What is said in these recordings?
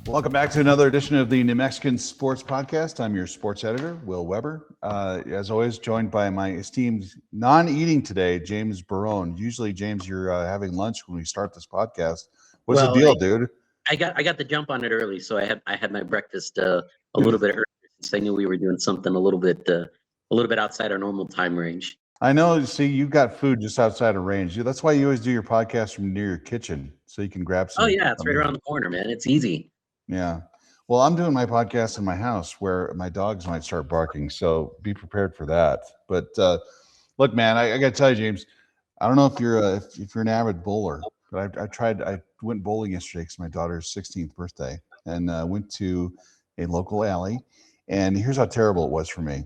Welcome back to another edition of the New Mexican Sports Podcast. I'm your sports editor, Will Weber. As always, joined by my esteemed non-eating today, James Barron. Usually, James, you're having lunch when we start this podcast. What's the deal, dude? I got the jump on it early, so I had my breakfast a little bit early since I knew we were doing something a little bit outside our normal time range. I know. See, you've got food just outside of range. That's why you always do your podcast from near your kitchen, so you can grab some. Oh yeah, it's right around the corner, man. It's easy. Yeah. Well, I'm doing my podcast in my house where my dogs might start barking, so be prepared for that. But look, man, I got to tell you, James, I don't know if you're an avid bowler, but I went bowling yesterday because my daughter's 16th birthday, and went to a local alley, and here's how terrible it was for me.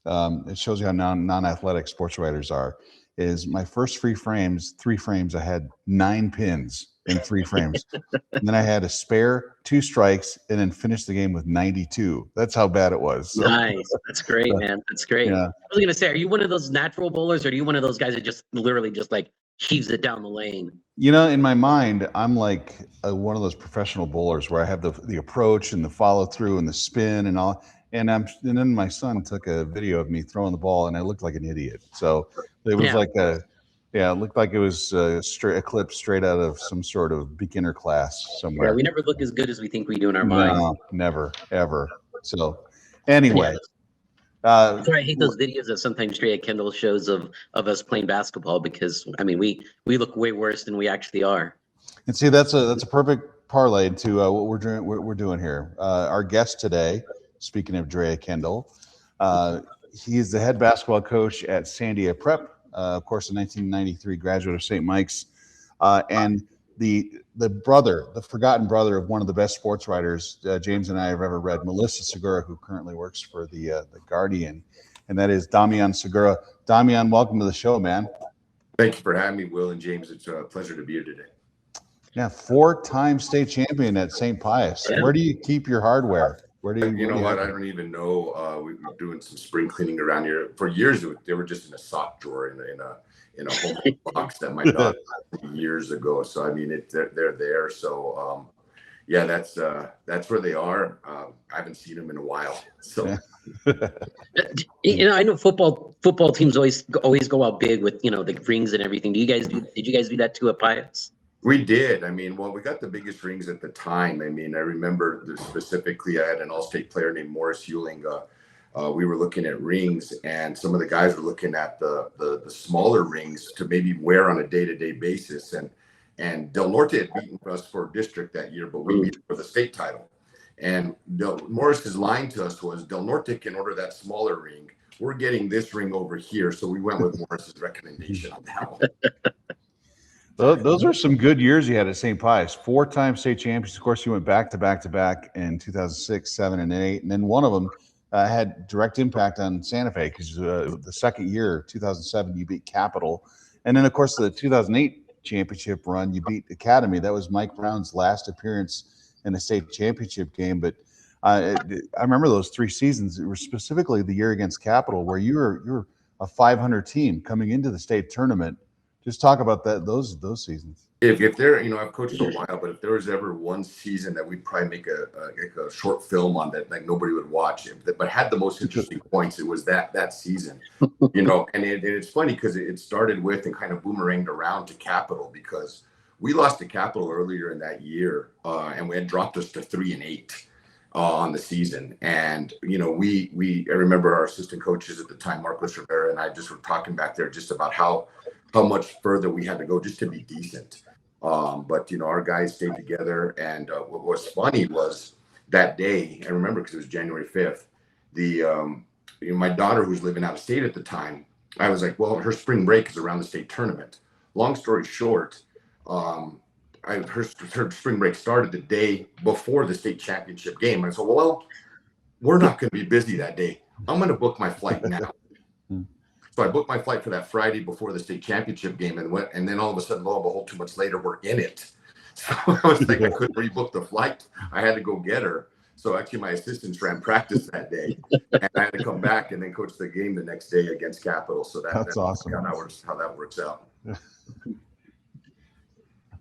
It shows you how non-athletic sports writers are. Is my first three frames, I had 9 pins in 3 frames. And then I had a spare 2 strikes and then finished the game with 92. That's how bad it was. So, nice. That's great, man. That's great. Yeah. I was going to say, are you one of those natural bowlers, or are you one of those guys that just literally just like heaves it down the lane? You know, in my mind, I'm like one of those professional bowlers where I have the approach and the follow through and the spin and all. And then my son took a video of me throwing the ball, and I looked like an idiot. So it was it looked like it was a clip straight out of some sort of beginner class somewhere. Yeah, we never look as good as we think we do in our minds. No, never, ever. So anyway. That's why I hate those videos that sometimes Drea Kendall shows of us playing basketball, because I mean we look way worse than we actually are. And see, that's a perfect parlay to what we're doing here. Our guest today, speaking of Drea Kendall, he is the head basketball coach at Sandia Prep, of course, a 1993 graduate of St. Mike's, and the forgotten brother of one of the best sports writers James and I have ever read, Melissa Segura, who currently works for the Guardian, and that is Damian Segura. Damian, welcome to the show, man. Thank you for having me, Will and James. It's a pleasure to be here today. Yeah, 4-time state champion at St. Pius. Yeah. Where do you keep your hardware? Where do you? You know what? I don't even know. We were doing some spring cleaning around here for years. They were just in a sock drawer in a home box that my dog years ago. So I mean, they're there. So yeah, that's where they are. I haven't seen them in a while. So I know football teams always go out big with the rings and everything. Did you guys do that too at Pius? We did. I mean, well, we got the biggest rings at the time. I mean, I remember specifically, I had an all-state player named Morris Hewling. We were looking at rings, and some of the guys were looking at the smaller rings to maybe wear on a day-to-day basis. And Del Norte had beaten us for district that year, but we beat for the state title. And Morris's line to us was, Del Norte can order that smaller ring. We're getting this ring over here. So we went with Morris's recommendation on that one. Those are some good years you had at St. Pius. 4-time state champions. Of course, you went back to back in 2006, 7, and 8. And then one of them had direct impact on Santa Fe because the second year, 2007, you beat Capital. And then, of course, the 2008 championship run, you beat Academy. That was Mike Brown's last appearance in a state championship game. But I remember those 3 seasons. It was specifically the year against Capital where you were a 500 team coming into the state tournament. Just talk about those seasons. If there, I've coached for a while, but if there was ever one season that we'd probably make a short film on that, like nobody would watch it, but had the most interesting points, it was that season, and it's funny because it started with and kind of boomeranged around to Capital, because we lost to Capital earlier in that year, and we had dropped us to 3-8 on the season. And, I remember our assistant coaches at the time, Marcos Rivera and I, just were talking back there just about how much further we had to go just to be decent. But, our guys stayed together. And what was funny was that day, I remember because it was January 5th, my daughter, who was living out of state at the time, I was like, well, her spring break is around the state tournament. Long story short, her spring break started the day before the state championship game. And so, well, we're not going to be busy that day. I'm going to book my flight now. So I booked my flight for that Friday before the state championship game, and then all of a sudden, lo and behold, 2 months later, we're in it. So I was like, I couldn't rebook the flight. I had to go get her. So actually, my assistants ran practice that day, and I had to come back and then coach the game the next day against Capital. So that's awesome. How that works out.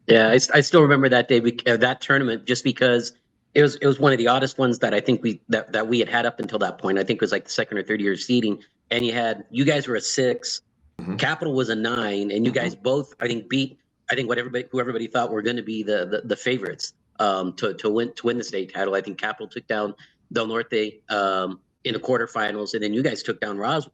Yeah, I still remember that day, that tournament, just because it was one of the oddest ones that I think we had up until that point. I think it was like the second or third year seeding, and you guys were a 6, Capital was a 9, and you guys both I think beat who everybody thought were going to be the favorites to win the state title. I think Capital took down Del Norte in the quarterfinals, and then you guys took down Roswell.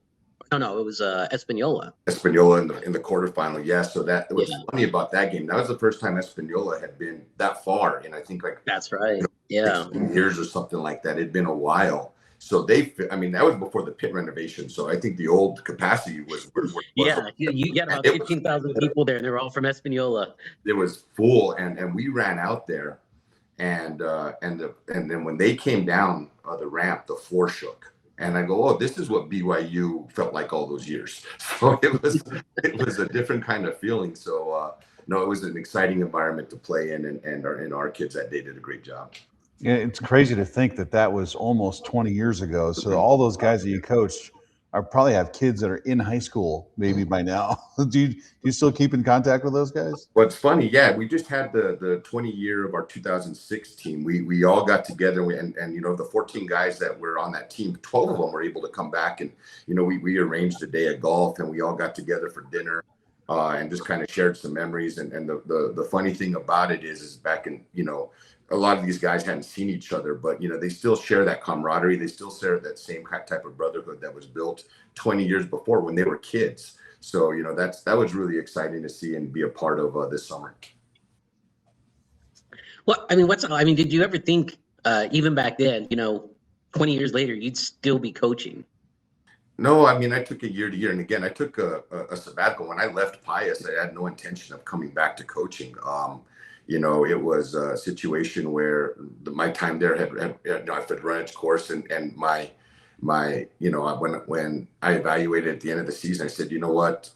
No, it was Espanola. Espanola in the quarterfinal, yeah. So that was funny about that game. That was the first time Espanola had been that far, and I think that's right, 16 years or something like that. It'd been a while. So that was before the pit renovation. So I think the old capacity was you got about 15,000 people there, and they were all from Espanola. It was full, and we ran out there, and then when they came down the ramp, the floor shook. And I go, oh, this is what BYU felt like all those years. So it was a different kind of feeling. So no, it was an exciting environment to play in, and our kids that day did a great job. Yeah, it's crazy to think that was almost 20 years ago. So all those guys that you coached probably have kids that are in high school maybe by now. Do you still keep in contact with those guys? Well, it's funny. Yeah, we just had the 20 year of our 2006 team. We all got together, and the 14 guys that were on that team, 12 of them were able to come back, and we arranged a day of golf, and we all got together for dinner and just kind of shared some memories. And the funny thing about it is back in a lot of these guys hadn't seen each other, but they still share that camaraderie. They still share that same type of brotherhood that was built 20 years before when they were kids. So that was really exciting to see and be a part of this summer. Well, did you ever think even back then, 20 years later, you'd still be coaching? No, I took a year to year, and again, I took a sabbatical. When I left Pius, I had no intention of coming back to coaching. It was a situation where my time there had run its course, and my when I evaluated at the end of the season, I said, you know what,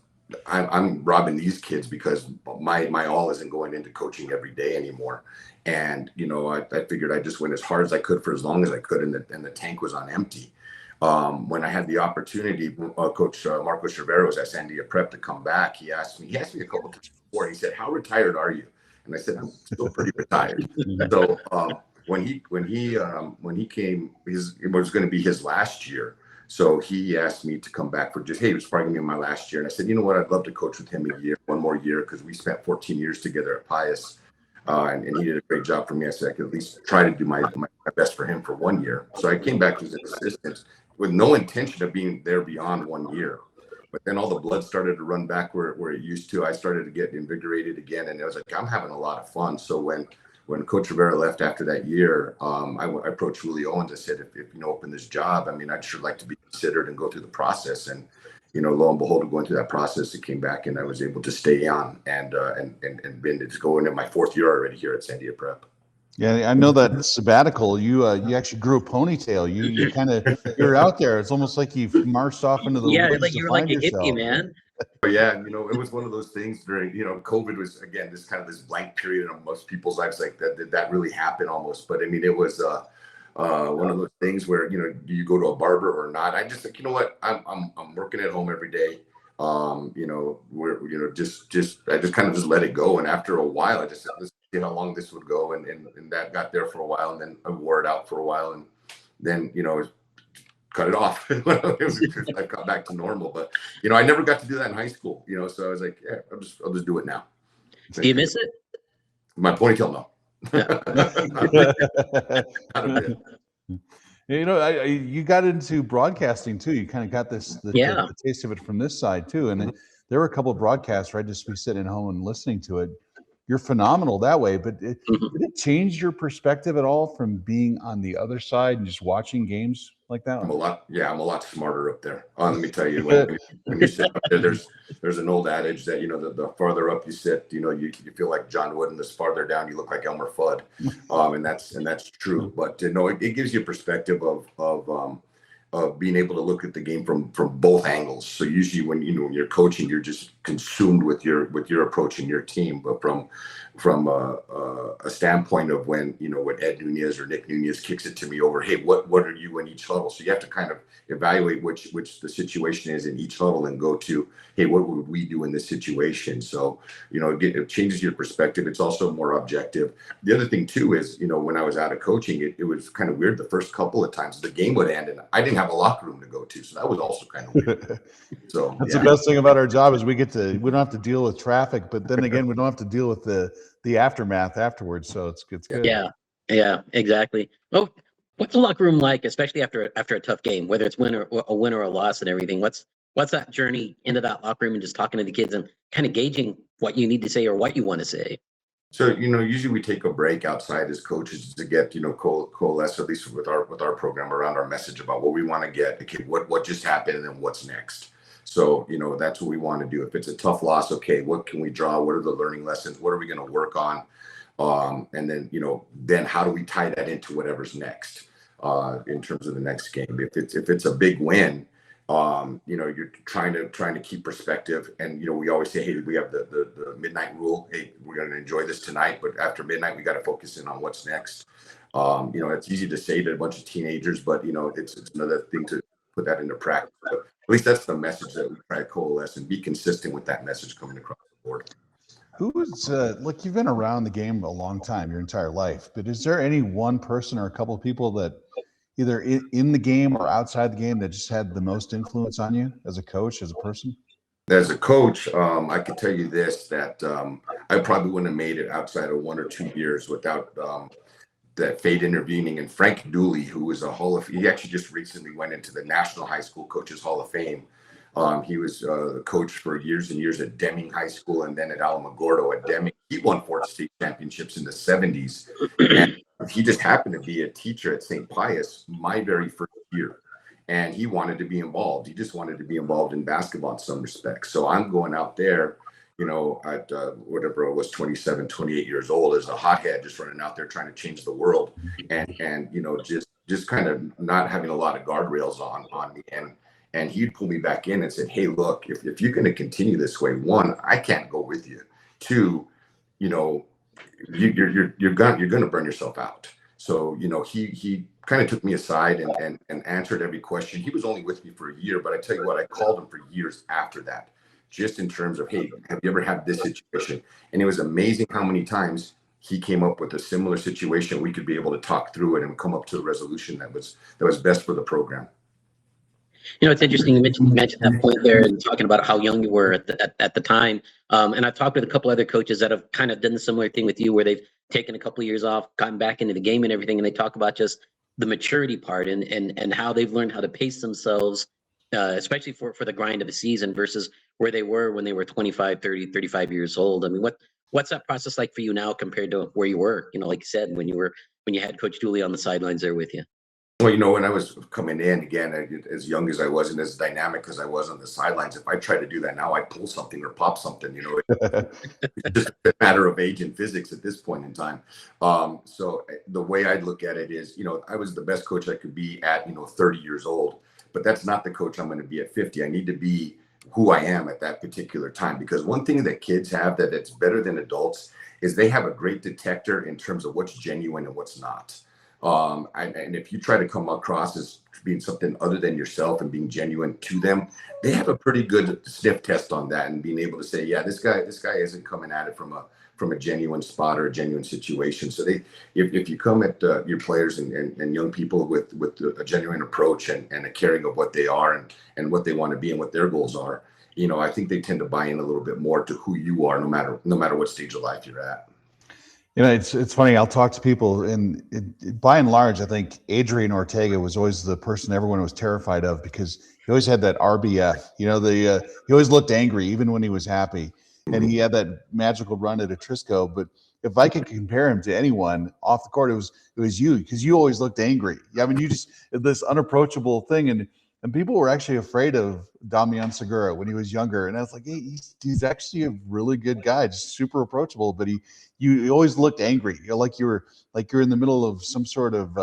I'm robbing these kids because my all isn't going into coaching every day anymore. And I figured I just went as hard as I could for as long as I could, and the tank was on empty. When I had the opportunity, Coach Marco Cervera was at Sandia Prep to come back. He asked me a couple times before. He said, "How retired are you?" And I said, "I'm still pretty retired." So when he came, it was going to be his last year. So he asked me to come back for it was probably going to be my last year. And I said, you know what, I'd love to coach with him one more year, because we spent 14 years together at Pius. And he did a great job for me. I said I could at least try to do my best for him for 1 year. So I came back as an assistant with no intention of being there beyond 1 year. But then all the blood started to run back where it used to. I started to get invigorated again, and I was like, I'm having a lot of fun. So when Coach Rivera left after that year, I approached Willie Owens. I said, if open this job, I'd sure like to be considered and go through the process. And lo and behold, going through that process, it came back, and I was able to stay on and been to go into my 4th year already here at Sandia Prep. Yeah, I know that sabbatical. You actually grew a ponytail. You're out there. It's almost like you've marched off into the woods like you were like a hippie, man. But yeah, it was one of those things during COVID was again this blank period in most people's lives. Like did that really happen almost? But it was one of those things where do you go to a barber or not? I just think I'm working at home every day. I just kind of just let it go, and after a while, I just said, let's see how long this would go, and that got there for a while, and then I wore it out for a while, and then cut it off. I got back to normal, but I never got to do that in high school. So I was like, yeah, I'll just do it now. Do you miss it? My ponytail, no. Not a bit. You got into broadcasting too. You kind of got the taste of it from this side too. And there were a couple of broadcasts where I'd just be sitting at home and listening to it. You're phenomenal that way, but did it change your perspective at all from being on the other side and just watching games like that? I'm a lot smarter up there. Let me tell you, when you sit up there, there's an old adage that the farther up you sit, you feel like John Wood, and the farther down you look like Elmer Fudd, and that's true. But it gives you a perspective of being able to look at the game from both angles. So usually when you're coaching, you're just consumed with your approach and your team. But from a standpoint of when Ed Nunez or Nick Nunez kicks it to me over, hey, what are you in each huddle? So you have to kind of evaluate which the situation is in each huddle and go to, hey, what would we do in this situation? So it changes your perspective. It's also more objective. The other thing too is, when I was out of coaching, it was kind of weird. The first couple of times the game would end and I didn't have a locker room to go to, so that was also kind of weird. So that's the best thing about our job is we don't have to deal with traffic, but then again, we don't have to deal with the aftermath afterwards. So it's good. Yeah, exactly. Oh, what's the locker room like, especially after a tough game, whether it's a win or a loss and everything? What's that journey into that locker room and just talking to the kids and kind of gauging what you need to say or what you want to say? So, usually we take a break outside as coaches to get, coalesce, at least with our program, around our message about what we want to get. Okay, what just happened and then what's next? So, that's what we want to do. If it's a tough loss, okay, what can we draw? What are the learning lessons? What are we going to work on? And then, then how do we tie that into whatever's next in terms of the next game? If it's a big win, you're trying to keep perspective. And, we always say, hey, we have the midnight rule. Hey, we're going to enjoy this tonight, but after midnight, we got to focus in on what's next. It's easy to say to a bunch of teenagers, but, it's another thing to put that into practice. But at least that's the message that we try to coalesce and be consistent with that message coming across the board. Who's look, you've been around the game a long time, your entire life, but is there any one person or a couple of people that either in the game or outside the game that just had the most influence on you as a coach, as a person? As a coach, I can tell you this, that I probably wouldn't have made it outside of 1 or 2 years without that fate intervening. And Frank Dooley, who was he actually just recently went into the National High School Coaches Hall of Fame. He was the coach for years and years at Deming High School and then at Alamogordo at Deming. He won 4 state championships in the 70s. And he just happened to be a teacher at St. Pius my very first year. And he wanted to be involved. He just wanted to be involved in basketball in some respects. So I'm going out there, at whatever it was, 27, 28 years old, as a hothead, just running out there trying to change the world. And just kind of not having a lot of guardrails on me. And he'd pull me back in and said, hey, look, if you're going to continue this way, 1, I can't go with you. 2, you're going to burn yourself out. So, he kind of took me aside and answered every question. He was only with me for a year, but I tell you what, I called him for years after that, just in terms of, hey, have you ever had this situation? And it was amazing how many times he came up with a similar situation. We could be able to talk through it and come up to a resolution that was best for the program. It's interesting you mentioned that point there and talking about how young you were at the time. And I've talked with a couple other coaches that have kind of done the similar thing with you, where they've taken a couple of years off, gotten back into the game and everything, and they talk about just the maturity part and how they've learned how to pace themselves, especially for the grind of a season versus where they were when they were 25, 30, 35 years old. I mean, what's that process like for you now compared to where you were, like you said, when you had Coach Dooley on the sidelines there with you? Well, when I was coming in, again, as young as I was and as dynamic as I was on the sidelines, if I try to do that now, I pull something or pop something, it's just a matter of age and physics at this point in time. So the way I look at it is, I was the best coach I could be at, 30 years old, but that's not the coach I'm going to be at 50. I need to be who I am at that particular time, because one thing that kids have that's better than adults is they have a great detector in terms of what's genuine and what's not. And if you try to come across as being something other than yourself and being genuine to them, they have a pretty good sniff test on that and being able to say, yeah, this guy isn't coming at it from a genuine spot or a genuine situation. So if you come at your players and young people with a genuine approach and a caring of what they are and what they want to be and what their goals are, I think they tend to buy in a little bit more to who you are, no matter what stage of life you're at. It's funny. I'll talk to people, and by and large, I think Adrian Ortega was always the person everyone was terrified of because he always had that RBF. He always looked angry even when he was happy, and he had that magical run at Atrisco. But if I could compare him to anyone off the court, it was you, because you always looked angry. I mean, you just this unapproachable thing, and people were actually afraid of Damian Segura when he was younger. And I was like, hey, he's actually a really good guy, just super approachable, but you always looked angry. Like you're in the middle of some sort of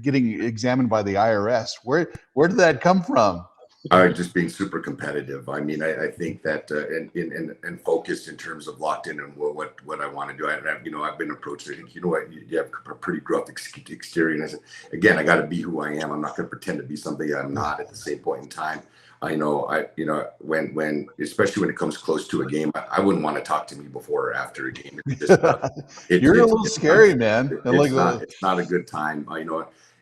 getting examined by the IRS. Where did that come from? Just being super competitive. I mean, I think that and focused in terms of locked in and what I want to do. I've been approached. I think, you know what, you have a pretty gruff exterior. And I said, again, I got to be who I am. I'm not going to pretend to be something I'm not at the same point in time. When especially when it comes close to a game, I wouldn't want to talk to me before or after a game. It's just, You're a little scary, man. It's not a good time.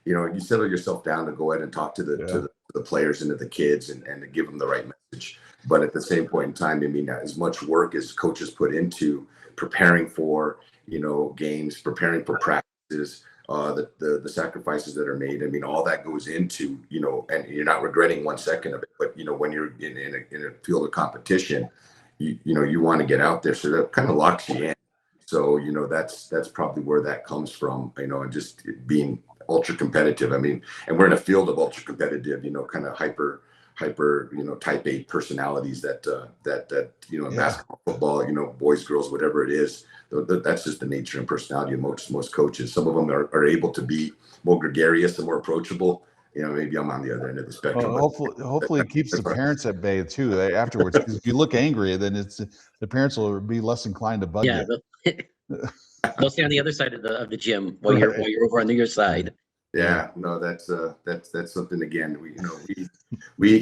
You settle yourself down to go ahead and talk to the players and to the kids and to give them the right message. But at the same point in time, I mean, as much work as coaches put into preparing for, games, preparing for practices, the sacrifices that are made. I mean, all that goes into, and you're not regretting 1 second of it. But, when you're in a field of competition, you want to get out there. So that kind of locks you in. So, that's probably where that comes from, and just being ultra competitive. I mean, and we're in a field of ultra competitive, kind of hyper, type A personalities that in basketball, football, boys, girls, whatever it is, that's just the nature and personality of most coaches. Some of them are able to be more gregarious and more approachable. Maybe I'm on the other end of the spectrum. Well, hopefully it keeps the parents at bay too afterwards. Because if you look angry, then the parents will be less inclined to bug you. They'll stay on the other side of the gym while you're over on your side. Yeah, no, that's something. Again, we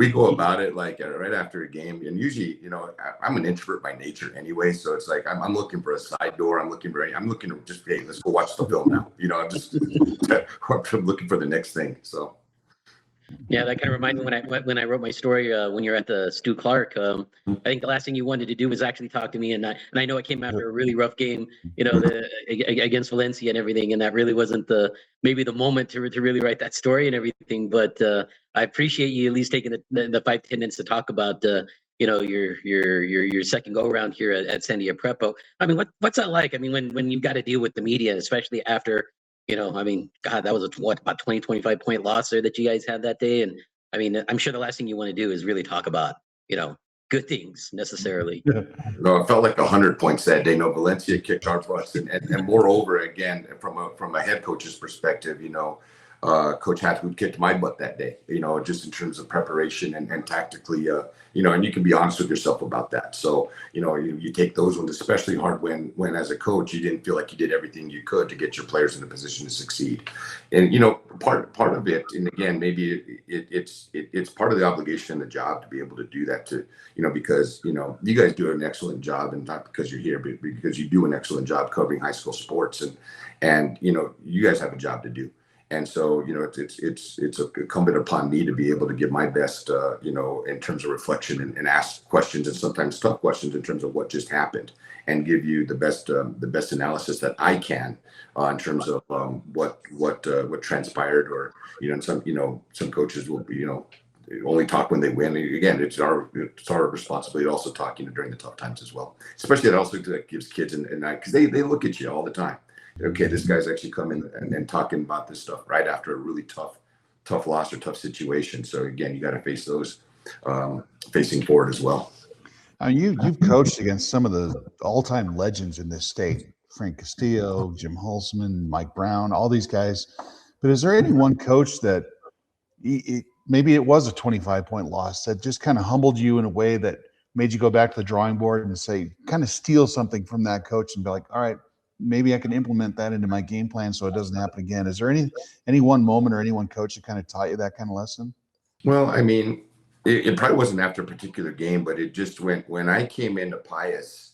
go about it like right after a game, and usually, I'm an introvert by nature anyway, so it's like I'm looking for a side door. I'm looking to just, hey, let's go watch the film now. I'm looking for the next thing. So. Yeah, that kind of reminds me when I wrote my story when you're at the Stu Clark. I think the last thing you wanted to do was actually talk to me, and I know it came after a really rough game, against Valencia and everything, and that really wasn't maybe the moment to really write that story and everything. But I appreciate you at least taking the 5-10 minutes to talk about your second go around here at Sandia Prep. I mean, what's that like? I mean, when you've got to deal with the media, especially after. God, that was about 20, 25 point loss there that you guys had that day. And I mean, I'm sure the last thing you want to do is really talk about, good things necessarily. No, it felt like 100 points that day. Valencia kicked our butts. And moreover, again, from a head coach's perspective, Coach Hatwood kicked my butt that day, just in terms of preparation and tactically, and you can be honest with yourself about that. So, you take those ones especially hard when as a coach, you didn't feel like you did everything you could to get your players in a position to succeed. And, part of it, and again, maybe it's part of the obligation and the job to be able to do that because, you guys do an excellent job, and not because you're here, but because you do an excellent job covering high school sports and you guys have a job to do. And so, it's incumbent upon me to be able to give my best, in terms of reflection and ask questions, and sometimes tough questions in terms of what just happened, and give you the best analysis that I can in terms of what transpired, or some coaches will be only talk when they win. Again, it's our responsibility to also talk during the tough times as well. Especially that also gives kids and because they look at you all the time. Okay, this guy's actually coming and talking about this stuff right after a really tough loss or tough situation. So again, you got to face those facing forward as well. You've coached against some of the all-time legends in this state: Frank Castillo, Jim Holzman, Mike Brown, all these guys. But is there any one coach that maybe it was a 25-point loss that just kind of humbled you in a way that made you go back to the drawing board and say, kind of steal something from that coach and be like, all right, maybe I can implement that into my game plan so it doesn't happen again? Is there any one moment or any one coach that kind of taught you that kind of lesson? Well, I mean, it probably wasn't after a particular game, but it just went when I came into Pius.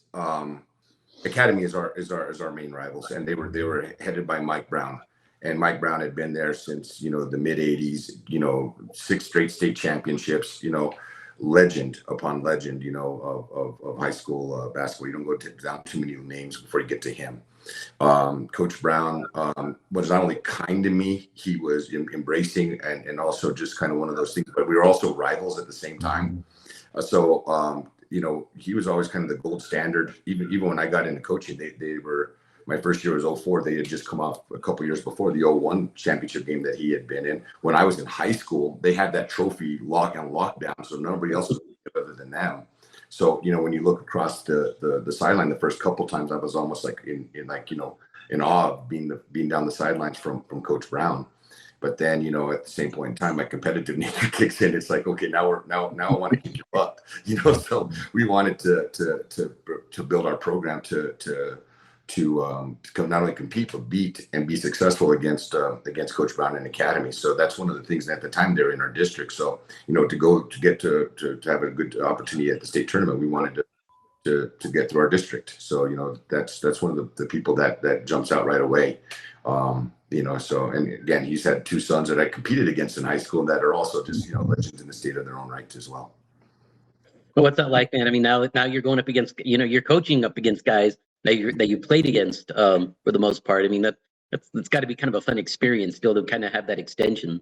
Academy is our main rivals, and they were headed by Mike Brown, and Mike Brown had been there since the mid '80s. 6 straight state championships. Legend upon legend. Of high school basketball. You don't go down too many names before you get to him. Coach Brown was not only kind to me, he was embracing and also just kind of one of those things, but we were also rivals at the same time. So he was always kind of the gold standard. Even when I got into coaching, they were, my first year was 2004. They had just come off a couple years before the 2001 championship game that he had been in. When I was in high school, they had that trophy lockdown, so nobody else was other than them. So, when you look across the sideline, the first couple times I was almost like in awe of being down the sidelines from Coach Brown. But then, at the same point in time, my competitive nature kicks in. It's like, okay, now I want to kick your butt, So we wanted to build our program to not only compete but beat and be successful against Coach Brown and Academy. So that's one of the things that at the time they're in our district. So to have a good opportunity at the state tournament, we wanted to get through our district. So that's one of the people that jumps out right away. So, and again, he's had two sons that I competed against in high school that are also just legends in the state of their own right as well. Well, what's that like, man? I mean, now you're going up against, you're coaching up against guys that you played against for the most part. I mean, that's got to be kind of a fun experience still to kind of have that extension.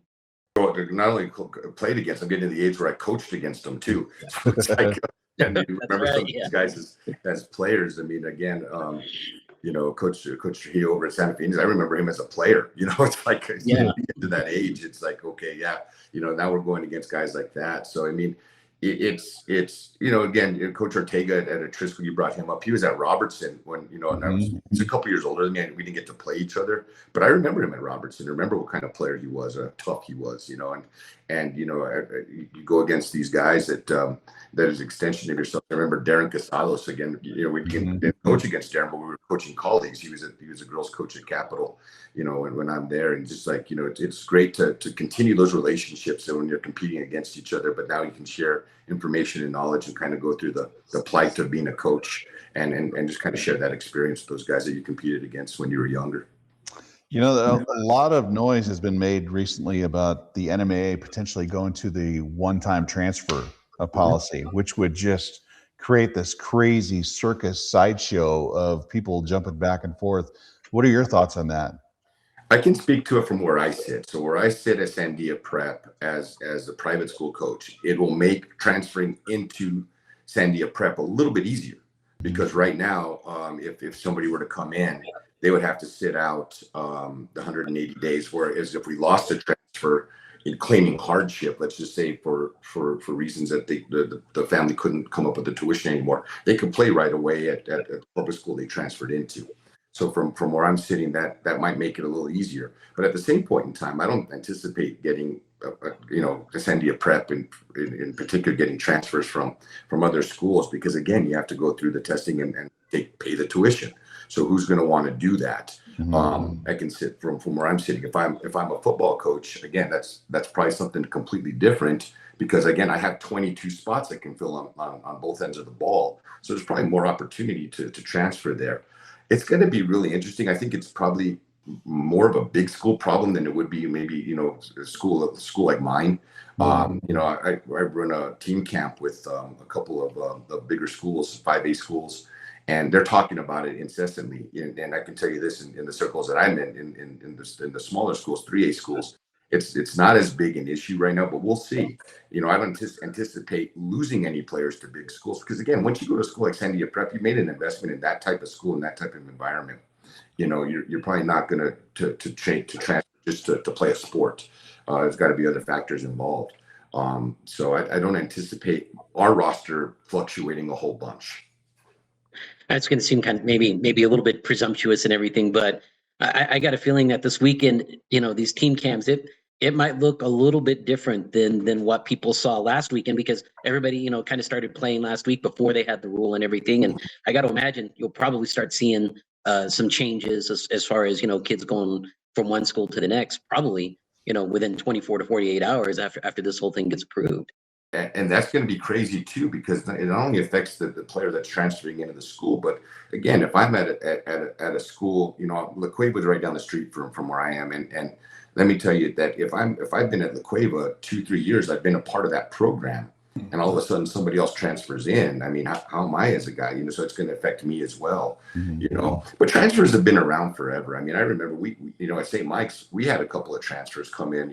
Not only played against, I'm getting to the age where I coached against them too. So it's like, and you remember some of these guys as players. I mean, again, Coach Trujillo over at Santa Fe, I remember him as a player. It's like to that age, it's like, okay, now we're going against guys like that. So I mean, it's again, Coach Ortega at Atrisco, you brought him up. He was at Robertson when and I was he's a couple years older than me, and we didn't get to play each other. But I remember him at Robertson. I remember what kind of player he was, tough he was, and you go against these guys that is extension of yourself. I remember Darren Casados again. We didn't coach against Darren, but we were coaching colleagues. He was a girls coach at Capital. When I'm there, and just like it's great to continue those relationships. And when you're competing against each other, but now you can share information and knowledge and kind of go through the plight of being a coach and just kind of share that experience with those guys that you competed against when you were younger. A lot of noise has been made recently about the NMAA potentially going to the one-time transfer policy, which would just create this crazy circus sideshow of people jumping back and forth. What are your thoughts on that? I can speak to it from where I sit. So where I sit at Sandia Prep as a private school coach, it will make transferring into Sandia Prep a little bit easier, because right now, if somebody were to come in, they would have to sit out the 180 days. Whereas if we lost a transfer in claiming hardship, let's just say for reasons that the family couldn't come up with the tuition anymore, they could play right away at the public school they transferred into. So from where I'm sitting, that might make it a little easier. But at the same point in time, I don't anticipate getting, the Sandia Prep in particular getting transfers from other schools, because again, you have to go through the testing and pay the tuition. So who's going to want to do that? I can sit from where I'm sitting. If I'm a football coach, again, that's probably something completely different, because again, I have 22 spots I can fill on both ends of the ball. So there's probably more opportunity to transfer there. It's going to be really interesting. I think it's probably more of a big school problem than it would be maybe, a school like mine. I run a team camp with a couple of the bigger schools, 5A schools, and they're talking about it incessantly. And I can tell you this in the circles that I'm in the smaller schools, 3A schools, it's not as big an issue right now, but we'll see. I don't anticipate losing any players to big schools, because again, once you go to a school like Sandia Prep, you made an investment in that type of school and that type of environment. You're probably not going to transfer just to play a sport. There's got to be other factors involved. So I don't anticipate our roster fluctuating a whole bunch. That's going to seem kind of maybe a little bit presumptuous and everything, but I got a feeling that this weekend, these team camps, it might look a little bit different than what people saw last weekend, because everybody, kind of started playing last week before they had the rule and everything. And I got to imagine you'll probably start seeing some changes as far as, kids going from one school to the next, probably, within 24 to 48 hours after this whole thing gets approved. And that's going to be crazy too, because it not only affects the player that's transferring into the school, but again, if I'm at a school, La Cueva is right down the street from where I am, and let me tell you that if I've been at La Cueva 2-3 years, I've been a part of that program, and all of a sudden somebody else transfers in. I mean, how am I as a guy? So it's going to affect me as well. But transfers have been around forever. I mean, I remember we at St. Mike's, we had a couple of transfers come in,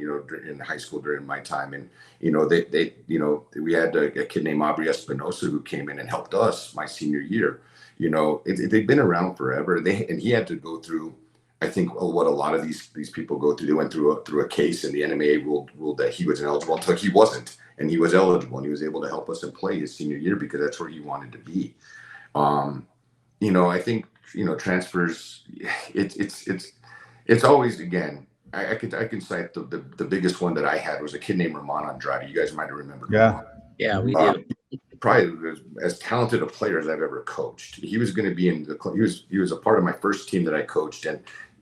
in high school during my time, and we had a kid named Aubrey Espinosa who came in and helped us my senior year. They've been around forever. And he had to go through, I think, what a lot of these people go through. They went through a case, and the NMAA ruled that he was ineligible until he wasn't, and he was eligible, and he was able to help us and play his senior year because that's where he wanted to be. I think transfers. It's always, again, I can cite the biggest one that I had was a kid named Ramon Andrade. You guys might have remembered. Yeah. Yeah, we do. Probably as talented a player as I've ever coached. He was going to be in the he was a part of my first team that I coached, and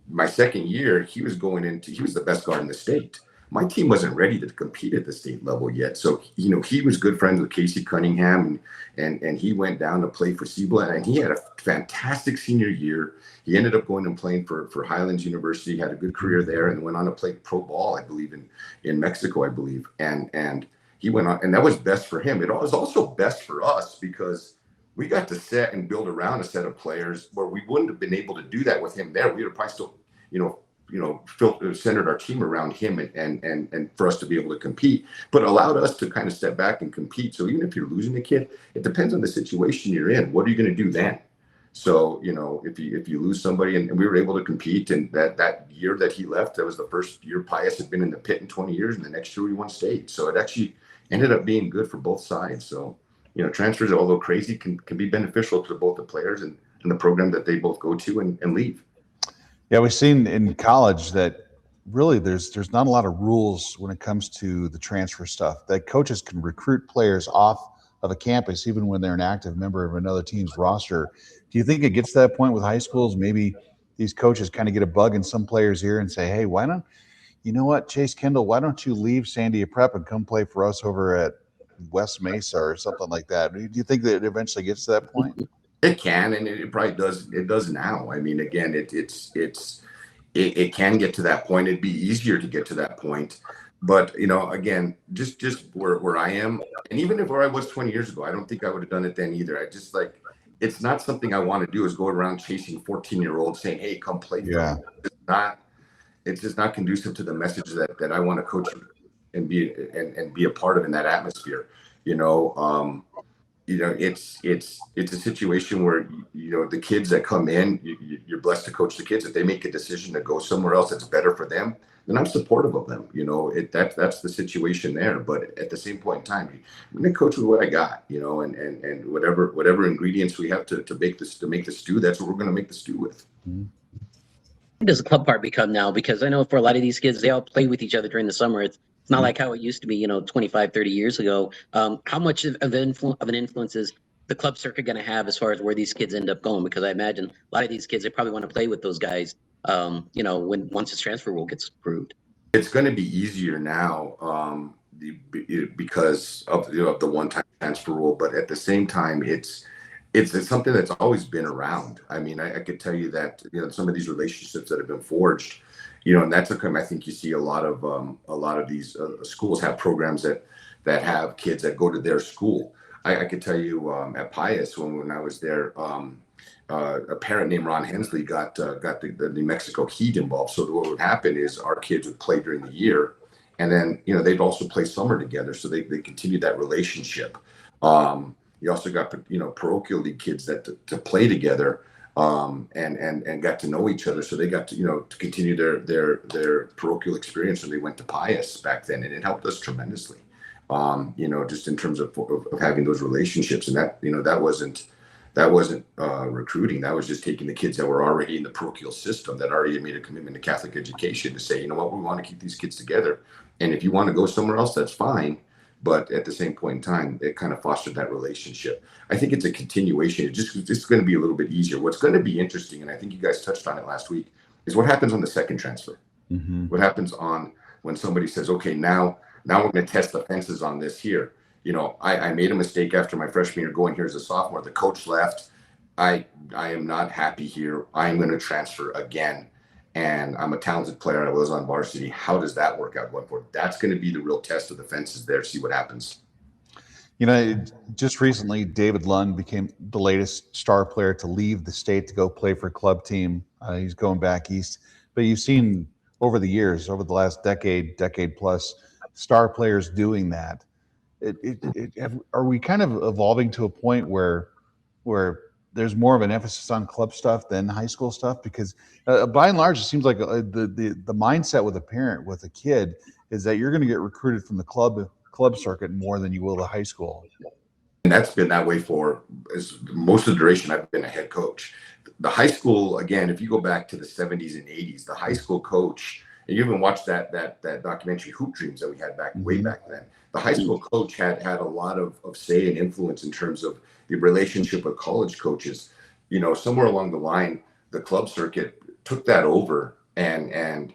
my second year he was the best guard in the state. My team wasn't ready to compete at the state level yet, so he was good friends with Casey Cunningham, and he went down to play for Cibola, and he had a fantastic senior year. He ended up going and playing for Highlands University, had a good career there, and went on to play pro ball, I believe, in Mexico, I believe, and he went on, and that was best for him. It was also best for us because we got to set and build around a set of players where we wouldn't have been able to do that with him there. We would have probably still, centered our team around him and for us to be able to compete, but allowed us to kind of step back and compete. So even if you're losing a kid, it depends on the situation you're in. What are you going to do then? So, if you lose somebody, and we were able to compete, and that year that he left, that was the first year Pius had been in the pit in 20 years, and the next year we won state. So it actually ended up being good for both sides. So, transfers, although crazy, can be beneficial to both the players and the program that they both go to and leave. Yeah, we've seen in college that really there's not a lot of rules when it comes to the transfer stuff. That coaches can recruit players off of a campus even when they're an active member of another team's roster. Do you think it gets to that point with high schools? Maybe these coaches kind of get a bug in some players' ear and say, hey, why don't you know what, Chase Kendall, why don't you leave Sandia Prep and come play for us over at West Mesa or something like that? Do you think that it eventually gets to that point? It can, and it probably does. It does now. I mean, again, it can get to that point. It'd be easier to get to that point, but again, just where I am, and even if where I was 20 years ago, I don't think I would have done it then either. I just it's not something I want to do. Is go around chasing 14-year-olds saying, "Hey, come play." Yeah, it's just not conducive to the message that I want to coach and be a part of in that atmosphere. It's a situation where the kids that come in, you're blessed to coach the kids. If they make a decision to go somewhere else that's better for them, then I'm supportive of them. That's the situation there. But at the same point in time, I'm gonna coach with what I got, and whatever ingredients we have to make the stew, that's what we're gonna make the stew with. Mm-hmm. Does the club part become now? Because I know for a lot of these kids, they all play with each other during the summer. It's not like how it used to be, 25, 30 years ago. How much of an influence is the club circuit going to have as far as where these kids end up going? Because I imagine a lot of these kids, they probably want to play with those guys, once this transfer rule gets approved. It's going to be easier now because of the one-time transfer rule. But at the same time, it's something that's always been around. I mean, I could tell you that some of these relationships that have been forged, and that's I think you see a lot of these schools have programs that have kids that go to their school. I could tell you at Pius when I was there, a parent named Ron Hensley got the New Mexico Heat involved. So what would happen is our kids would play during the year, and then they'd also play summer together. So they continued that relationship. You also got parochial league kids that to play together. And got to know each other, so they got to continue their parochial experience when they went to Pius back then, and it helped us tremendously. Just in terms of having those relationships, and that wasn't recruiting. That was just taking the kids that were already in the parochial system that already had made a commitment to Catholic education to say, we want to keep these kids together, and if you want to go somewhere else, that's fine. But at the same point in time, it kind of fostered that relationship. I think it's a continuation. It's going to be a little bit easier. What's going to be interesting, and I think you guys touched on it last week, is what happens on the second transfer. Mm-hmm. What happens when somebody says, okay, now we're going to test the fences on this here. I made a mistake after my freshman year going here as a sophomore. The coach left. I am not happy here. I'm going to transfer again. And I'm a talented player. I was on varsity. How does that work out going forward? That's going to be the real test of the fences there. See what happens. Just recently, David Lund became the latest star player to leave the state to go play for a club team. He's going back east. But you've seen over the years, over the last decade plus, star players doing that. Are we kind of evolving to a point where there's more of an emphasis on club stuff than high school stuff? Because by and large, it seems like the mindset with a parent, with a kid, is that you're going to get recruited from the club circuit more than you will the high school. And that's been that way for most of the duration I've been a head coach. The high school, again, if you go back to the 70s and 80s, the high school coach, And you even watched that documentary Hoop Dreams that we had way back then. The high school coach had a lot of say and influence in terms of the relationship with college coaches. You know, somewhere along the line, the club circuit took that over and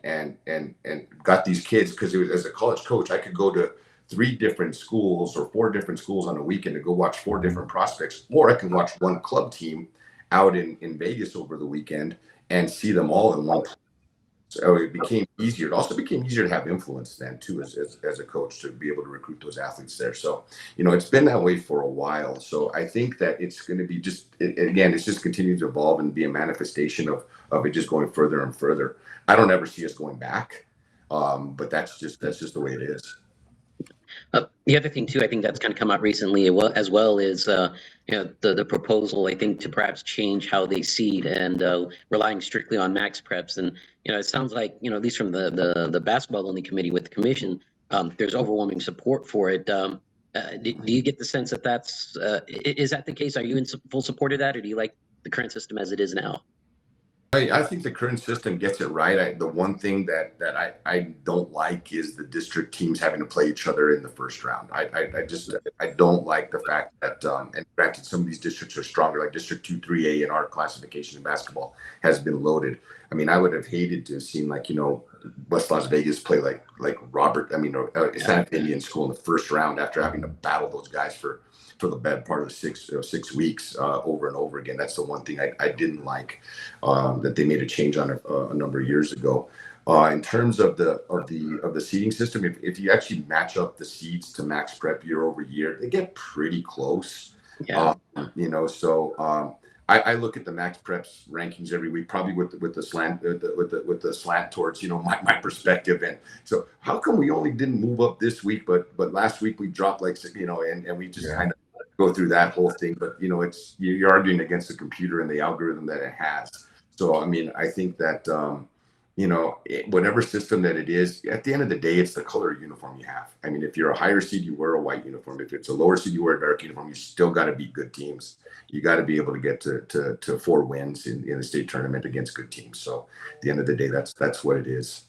got these kids, because it was, as a college coach, I could go to 3 different schools or 4 different schools on a weekend to go watch 4 different prospects, or I can watch one club team out in Vegas over the weekend and see them all in one place. So it became easier. It also became easier to have influence then too, as a coach, to be able to recruit those athletes there. So, you know, it's been that way for a while. So I think that it's going to be it's just continuing to evolve and be a manifestation of it just going further and further. I don't ever see us going back, but that's just the way it is. The other thing too, I think that's kind of come out recently as well is the proposal, I think, to perhaps change how they seed and relying strictly on max preps. And it sounds like at least from the basketball only committee with the commission, there's overwhelming support for it. Do you get the sense that is that the case? Are you in full support of that, or do you like the current system as it is now? I think the current system gets it right. The one thing that I don't like is the district teams having to play each other in the first round. I don't like the fact that, and granted, some of these districts are stronger, like District 2, 3A in our classification in basketball has been loaded. I mean, I would have hated to have seen, like, West Las Vegas play like San Indian School in the first round after having to battle those guys for the bad part of the 6 weeks over and over again. That's the one thing I didn't like, that they made a change on a number of years ago. In terms of the seeding system, if you actually match up the seeds to max prep year over year, they get pretty close. Yeah. I look at the max preps rankings every week, probably with the slant towards my perspective. And so, how come we only didn't move up this week, but last week we dropped and we just kind of go through that whole thing. But it's you're arguing against the computer and the algorithm that it has. So I mean, I think that whatever system that it is, at the end of the day, it's the color uniform you have. I mean, if you're a higher seed, you wear a white uniform. If it's a lower seed, you wear a dark uniform. You still got to beat good teams. You got to be able to get to 4 wins in the state tournament against good teams. So at the end of the day, that's what it is.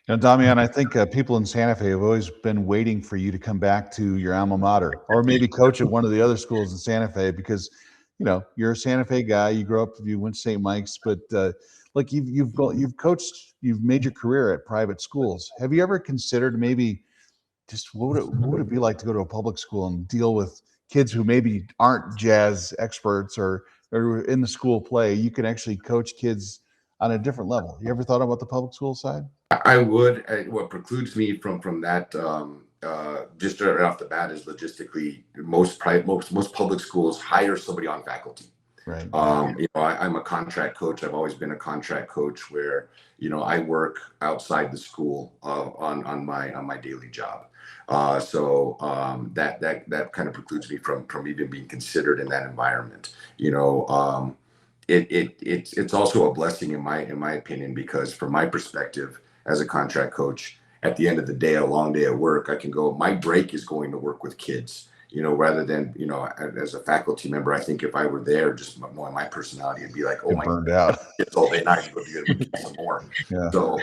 Damian, I think people in Santa Fe have always been waiting for you to come back to your alma mater, or maybe coach at one of the other schools in Santa Fe, because you're a Santa Fe guy. You grew up, you went to St. Mike's, but like you've coached, you've made your career at private schools. Have you ever considered maybe just what would it be like to go to a public school and deal with kids who maybe aren't jazz experts or in the school play? You can actually coach kids on a different level. You ever thought about the public school side? I would. What precludes me from that, just right off the bat, is logistically most public schools hire somebody on faculty. Right. I'm a contract coach. I've always been a contract coach where I work outside the school on my daily job. So that kind of precludes me from even being considered in that environment. It's also a blessing in my opinion, because from my perspective as a contract coach, at the end of the day, a long day at work, I can go, my break is going to work with kids, rather than, as a faculty member. I think if I were there, just knowing my personality, it'd be like, oh my burned out. It's all day night, but you gotta get some more. Yeah. So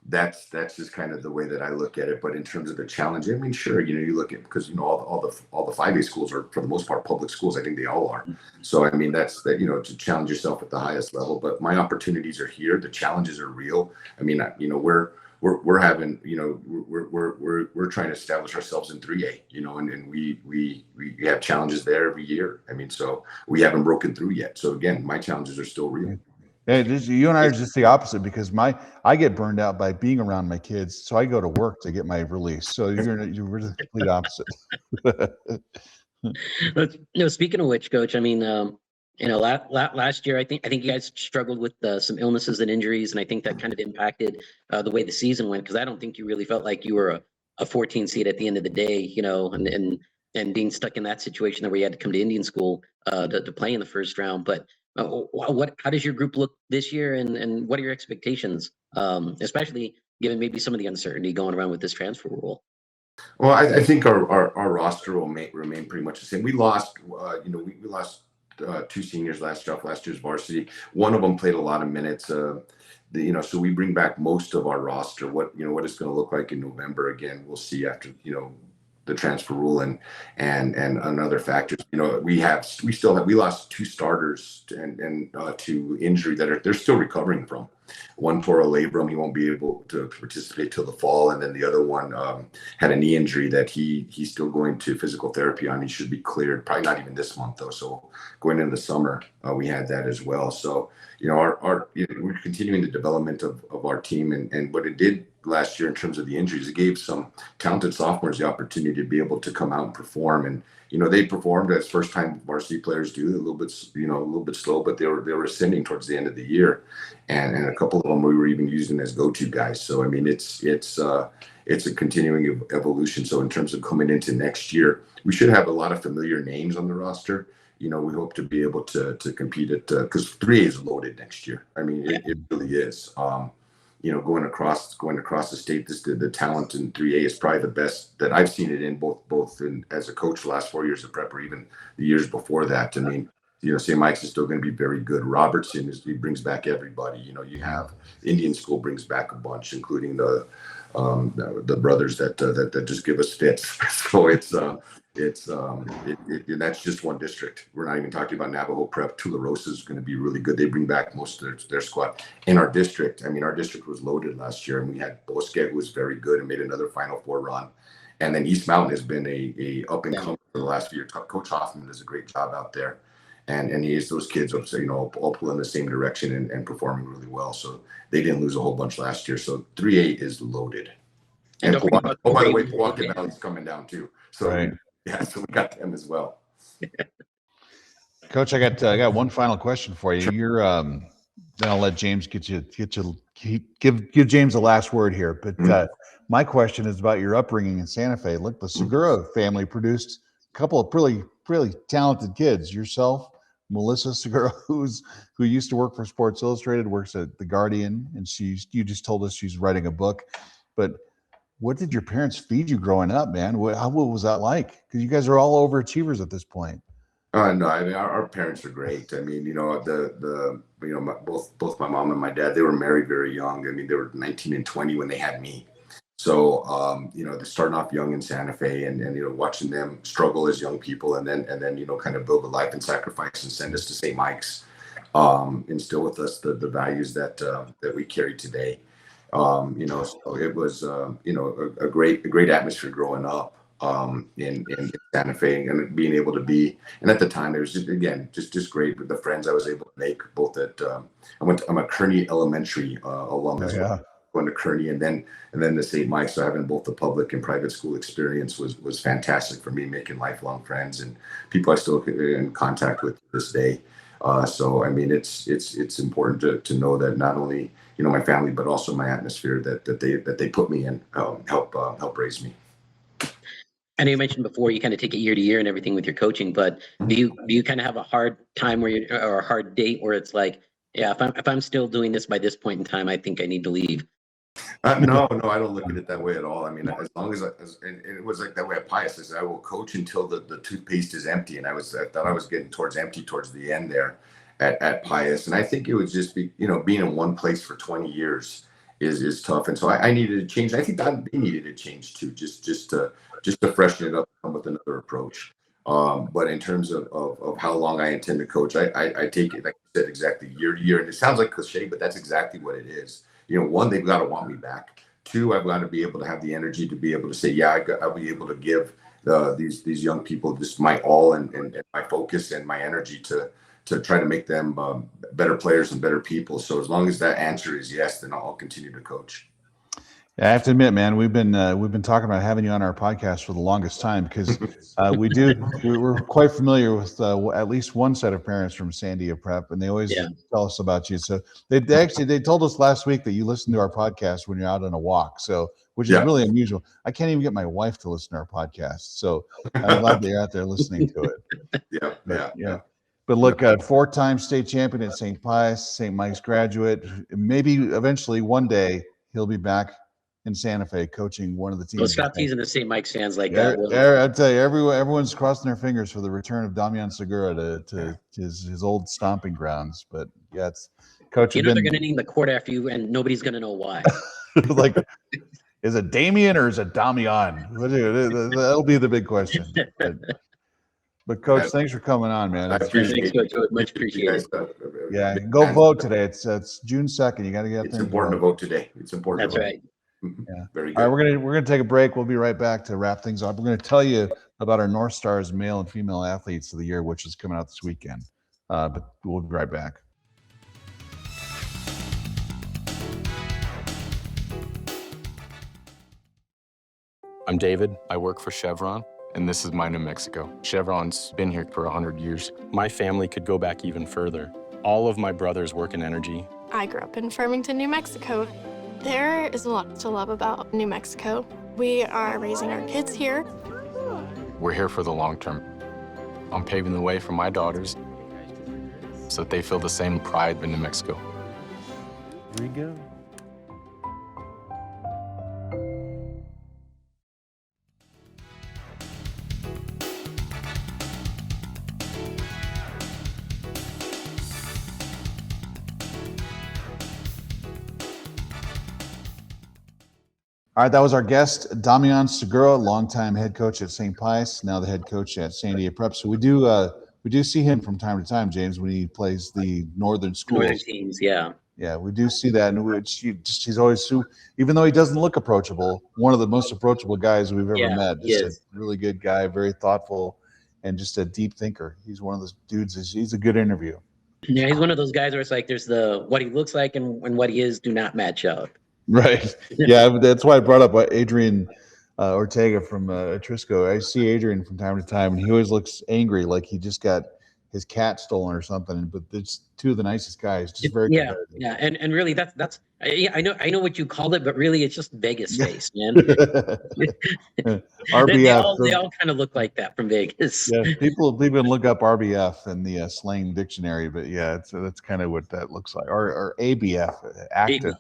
that's just kind of the way that I look at it. But in terms of the challenge, I mean, sure, you look at, because all the 5A schools are, for the most part, public schools. I think they all are. So I mean, that's that, to challenge yourself at the highest level. But my opportunities are here. The challenges are real. I mean, we're having, we're trying to establish ourselves in 3A, and we have challenges there every year. I mean, so we haven't broken through yet. So again, my challenges are still real. Hey, you and I are just the opposite, because I get burned out by being around my kids, so I go to work to get my release. So you're the complete opposite. Speaking of which, Coach, I mean, last year I think you guys struggled with some illnesses and injuries, and I think that kind of impacted the way the season went, because I don't think you really felt like you were a 14 seed at the end of the day, and being stuck in that situation where you had to come to Indian school to play in the first round, but. How does your group look this year, and what are your expectations, especially given maybe some of the uncertainty going around with this transfer rule? Well, I think our roster will remain pretty much the same. We lost, we lost 2 seniors last year's varsity. One of them played a lot of minutes. so we bring back most of our roster. What it's going to look like in November, again, we'll see after, the transfer rule and other factors. We lost 2 starters and to injury that they're still recovering from. One tore a labrum, he won't be able to participate till the fall, and then the other one had a knee injury that he's still going to physical therapy on. He should be cleared, probably not even this month though. So going into the summer, we had that as well. So we're continuing the development of our team, and what it did last year in terms of the injuries, it gave some talented sophomores the opportunity to be able to come out and perform. And they performed as first time varsity players do, a little bit slow, but they were ascending towards the end of the year, and a couple of them we were even using as go-to guys. So I mean, it's a continuing evolution. So in terms of coming into next year, we should have a lot of familiar names on the roster. We hope to be able to compete at because 3A is loaded next year. I mean, it really is. Going across the state, the talent in 3A is probably the best that I've seen it in, both in as a coach the last 4 years of prep or even the years before that. I mean, St. Mike's is still going to be very good. Robertson he brings back everybody. You have Indian School brings back a bunch, including the brothers that just give us fits. So that's just one district. We're not even talking about Navajo Prep. Tularosa is going to be really good. They bring back most of their squad. In our district, our district was loaded last year, and we had Bosque, who was very good and made another Final Four run. And then East Mountain has been a up and coming for the last few years. Coach Hoffman does a great job out there, and he has those kids all pull in the same direction and performing really well. So they didn't lose a whole bunch last year. So 3A is loaded. And by the way, Pewaukee Valley's coming down too. So right. Yeah, so we got them as well. Coach, I got one final question for you. Sure. You're then I'll let James give James the last word here. But my question is about your upbringing in Santa Fe. Look, the Segura family produced a couple of really talented kids. Yourself, Melissa Segura, who used to work for Sports Illustrated, works at The Guardian, and you just told us she's writing a book. But what did your parents feed you growing up, man? What was that like? Because you guys are all overachievers at this point. No, I mean our parents are great. I mean, both my mom and my dad, they were married very young. I mean, they were 19 and 20 when they had me. So they're starting off young in Santa Fe, and watching them struggle as young people, and then kind of build a life and sacrifice and send us to St. Mike's, instill with us the values that we carry today. So it was, a great atmosphere growing up in Santa Fe, and being able to be, and at the time it was just great with the friends I was able to make, both at, I'm a Kearney Elementary alum as well, going to Kearney and then to St. Mike's. So having both the public and private school experience was fantastic for me, making lifelong friends and people I still get in contact with to this day. So, I mean, it's important to know that not only, my family, but also my atmosphere that they put me in, help raise me. I know you mentioned before you kind of take it year to year and everything with your coaching, but do you kind of have a hard time or a hard date where it's like, yeah, if I'm still doing this by this point in time, I think I need to leave? No, I don't look at it that way at all. I mean, as long as and it was like that way at Pius. I said, I will coach until the toothpaste is empty. And I thought I was getting empty towards the end there at Pius. And I think it would just be, being in one place for 20 years is tough. And so I needed to change. I think that they needed to change too, just to freshen it up and come with another approach. But in terms of how long I intend to coach, I take it, like I said, exactly year to year. And it sounds like cliche, but that's exactly what it is. One, they've got to want me back. Two, I've got to be able to have the energy to be able to say, yeah, I'll be able to give these young people just my all and my focus and my energy to try to make them better players and better people. So as long as that answer is yes, then I'll continue to coach. Yeah, I have to admit, man, we've been talking about having you on our podcast for the longest time because we're quite familiar with at least one set of parents from Sandia Prep, and they always tell us about you. So they told us last week that you listen to our podcast when you're out on a walk, which is really unusual. I can't even get my wife to listen to our podcast, so I'm glad they're out there listening to it. Yeah. But look, 4-time state champion at St. Pius, St. Mike's graduate. Maybe eventually one day he'll be back in Santa Fe coaching one of the teams. Well, stop teasing the St. Mike's fans like that. I tell you, everyone's crossing their fingers for the return of Damian Segura to his old stomping grounds. But yeah, Coach, they're going to name the court after you, and nobody's going to know why. like, is it Damian or is it Damian? That'll be the big question. But Coach, thanks for coming on, man. I appreciate it. Much appreciated. Yeah, go vote today. It's June 2nd. You got to get. It's important to vote today. It's important. That's right. Yeah. Very good. All right, we're gonna take a break. We'll be right back to wrap things up. We're gonna tell you about our North Stars male and female athletes of the year, which is coming out this weekend. But we'll be right back. I'm David. I work for Chevron, and this is my New Mexico. Chevron's been here for 100 years. My family could go back even further. All of my brothers work in energy. I grew up in Farmington, New Mexico. There is a lot to love about New Mexico. We are raising our kids here. We're here for the long term. I'm paving the way for my daughters so that they feel the same pride in New Mexico. Here we go. All right, that was our guest, Damian Segura, longtime head coach at St. Pius, now the head coach at Sandia Prep. So we do see him from time to time, James, when he plays the northern schools. Northern teams, yeah. Yeah, we do see that, and he's always, even though he doesn't look approachable, one of the most approachable guys we've ever met. Just a really good guy, very thoughtful, and just a deep thinker. He's one of those dudes. He's a good interview. Yeah, he's one of those guys where it's like there's what he looks like and what he is do not match up. Right. Yeah, that's why I brought up Adrian Ortega from Trisco. I see Adrian from time to time, and he always looks angry, like he just got his cat stolen or something. But it's two of the nicest guys. Just very competitive. Yeah, and really that's I know what you called it, but really it's just Vegas face, man. RBF. They all kind of look like that from Vegas. Yeah, people look up RBF in the slang dictionary, but yeah, that's kind of what that looks like, or ABF, active.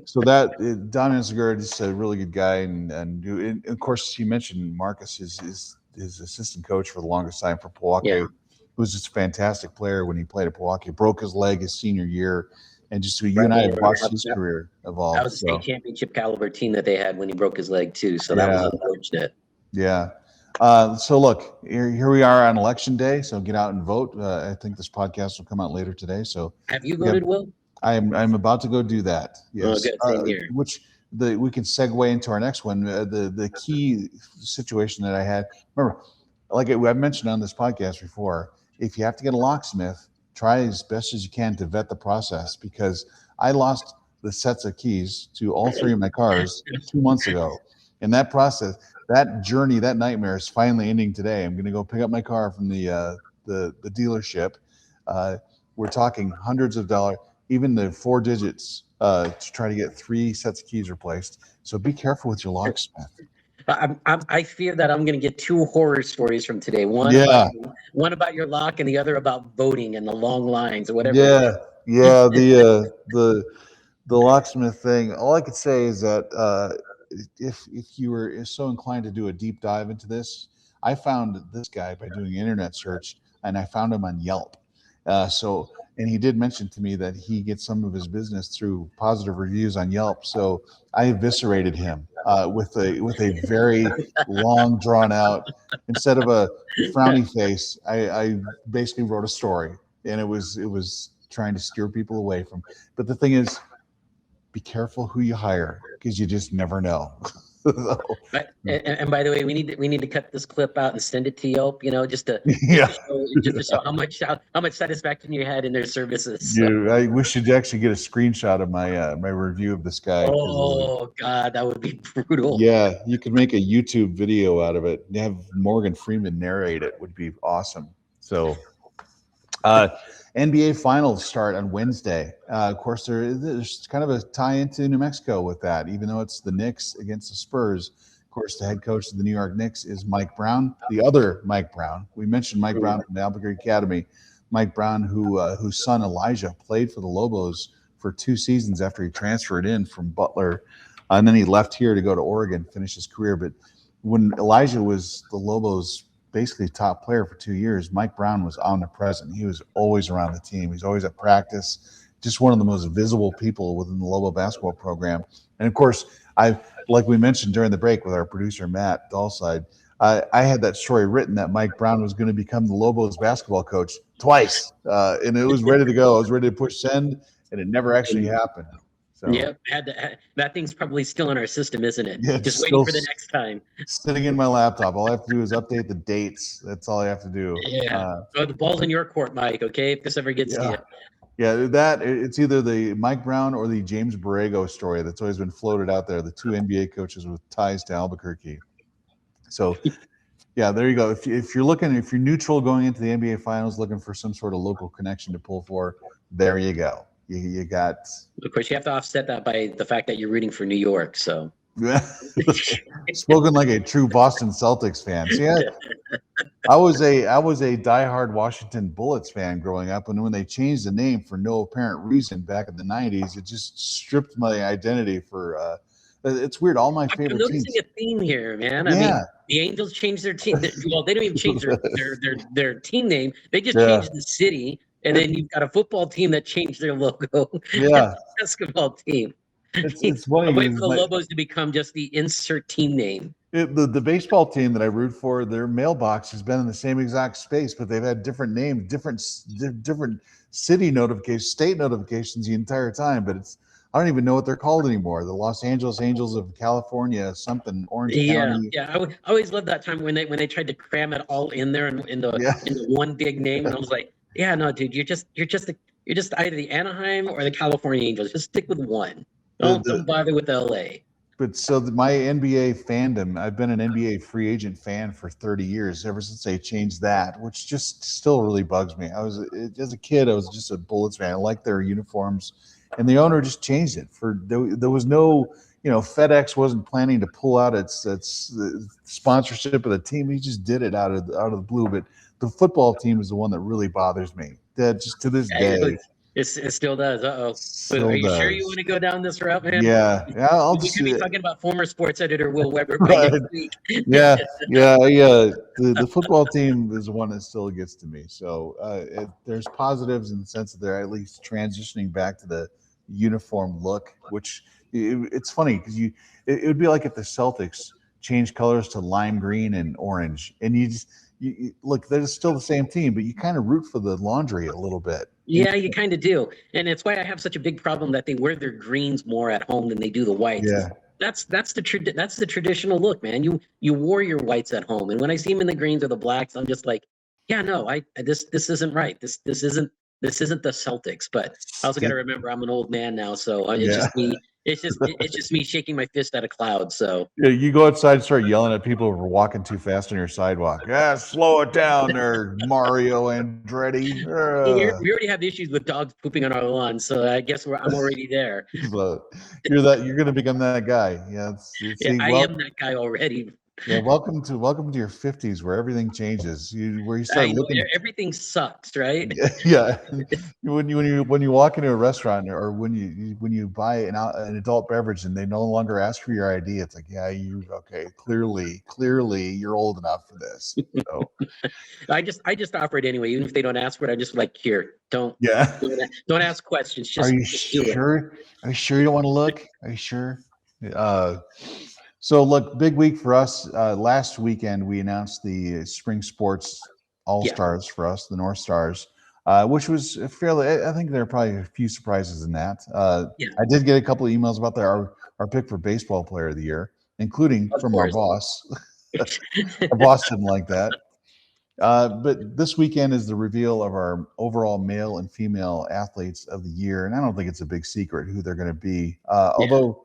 So that Damian Segura is a really good guy, and of course you mentioned Marcus is his assistant coach for the longest time for Milwaukee. Yeah. He was just a fantastic player when he played at Milwaukee. Broke his leg his senior year, and just you and I have watched his career evolve. That was a state championship caliber team that they had when he broke his leg too. So that was unfortunate. Yeah. So look, here we are on election day. So get out and vote. I think this podcast will come out later today. So have you voted, Will? I'm about to go do that. Yes. Oh, good. Same here. We can segue into our next one. The key situation that I had. Remember, like I've mentioned on this podcast before, if you have to get a locksmith, try as best as you can to vet the process, because I lost the sets of keys to all three of my cars 2 months ago. And that process, that journey, that nightmare is finally ending today. I'm going to go pick up my car from the dealership. We're talking hundreds of dollars, even the 4 digits, to try to get 3 sets of keys replaced. So be careful with your locksmith. I fear that I'm going to get 2 horror stories from today. One about your lock, and the other about voting and the long lines or whatever. Yeah. The locksmith thing. All I could say is that if you were so inclined to do a deep dive into this, I found this guy by doing an internet search, and I found him on Yelp. And he did mention to me that he gets some of his business through positive reviews on Yelp. So I eviscerated him with a very long, drawn out, instead of a frowny face, I basically wrote a story, and it was trying to steer people away from. But the thing is, be careful who you hire, because you just never know. And by the way, we need to cut this clip out and send it to Yelp, just to show how much satisfaction you had in their services. Yeah, we should actually get a screenshot of my review of this guy. Oh God, that would be brutal. Yeah, you could make a YouTube video out of it. Have Morgan Freeman narrate it, would be awesome. So NBA Finals start on Wednesday. Of course, there's kind of a tie into New Mexico with that, even though it's the Knicks against the Spurs. Of course, the head coach of the New York Knicks is Mike Brown, the other Mike Brown. We mentioned Mike Brown from the Albuquerque Academy. Mike Brown, whose son Elijah played for the Lobos for 2 seasons after he transferred in from Butler, and then he left here to go to Oregon, finish his career. But when Elijah was the Lobos' basically top player for 2 years, Mike Brown was omnipresent. He was always around the team. He's always at practice. Just one of the most visible people within the Lobo basketball program. And of course, like we mentioned during the break with our producer Matt Dahlside, I had that story written that Mike Brown was going to become the Lobos basketball coach twice, and it was ready to go. I was ready to push send, and it never actually happened. So, yeah, that thing's probably still in our system, isn't it? Yeah, just waiting for the next time. Sitting in my laptop. All I have to do is update the dates. That's all I have to do. Yeah. So the ball's in your court, Mike. Okay, if this ever gets to you. Yeah, it's either the Mike Brown or the James Borrego story that's always been floated out there. The two NBA coaches with ties to Albuquerque. So, yeah, there you go. If you're neutral going into the NBA Finals, looking for some sort of local connection to pull for, there you go. You got. Of course, you have to offset that by the fact that you're rooting for New York. So. Spoken like a true Boston Celtics fan. See, I was a diehard Washington Bullets fan growing up, and when they changed the name for no apparent reason back in the '90s, it just stripped my identity for. It's weird. All my favorite teams. I'm noticing a theme here, man. I mean, the Angels changed their team. Well, they don't even change their team name. They just changed the city, and then you've got a football team that changed their logo. Yeah, basketball team. It's funny. I'm waiting for the Lobos to become just the insert team name. The baseball team that I root for, their mailbox has been in the same exact space, but they've had different names, different city notifications, state notifications the entire time. But I don't even know what they're called anymore. The Los Angeles Angels of California, something Orange County. Yeah. I always loved that time when they tried to cram it all in there in the one big name, and I was like, yeah, no, dude, you're just either the Anaheim or the California Angels. Just stick with one. Don't bother with LA. But so my NBA fandom, I've been an NBA free agent fan for 30 years, ever since they changed that, which just still really bugs me. As a kid, I was just a Bullets fan. I liked their uniforms, and the owner just changed it. There was no, FedEx wasn't planning to pull out its sponsorship of the team. He just did it out of the blue. But the football team is the one that really bothers me. That just to this day. It still does. Are you sure you want to go down this route, man? Yeah. We could be talking about former sports editor Will Weber right. next week. Yeah. The football team is the one that still gets to me. So there's positives in the sense that they're at least transitioning back to the uniform look, which it's funny because it would be like if the Celtics changed colors to lime green and orange, and you look, they're still the same team, but you kind of root for the laundry a little bit. Yeah, you kind of do. And it's why I have such a big problem that they wear their greens more at home than they do the whites. Yeah. That's the traditional look, man. You wore your whites at home. And when I see them in the greens or the blacks, I'm just like, yeah, no, this isn't right. This isn't the Celtics. But I also got to remember I'm an old man now, so it's just me shaking my fist at a cloud. So you go outside and start yelling at people who are walking too fast on your sidewalk. Slow it down there, Mario Andretti. We already have issues with dogs pooping on our lawn, so I guess I'm already there. But you're going to become that guy. Yeah, I am that guy already. Yeah, welcome to your 50s where everything changes. Where you start looking. Everything sucks, right? Yeah. When you walk into a restaurant or when you buy an adult beverage and they no longer ask for your ID, it's like, okay, clearly you're old enough for this. So. I just offer it anyway, even if they don't ask for it. I just like, here, don't ask questions. Just, are you sure? Are you sure you don't want to look? Are you sure? So look, big week for us. Last weekend, we announced the spring sports all-stars for us, the North Stars, which was I think there are probably a few surprises in that. I did get a couple of emails about our pick for baseball player of the year, including from our boss. Our boss didn't like that. But this weekend is the reveal of our overall male and female athletes of the year. And I don't think it's a big secret who they're going to be. Although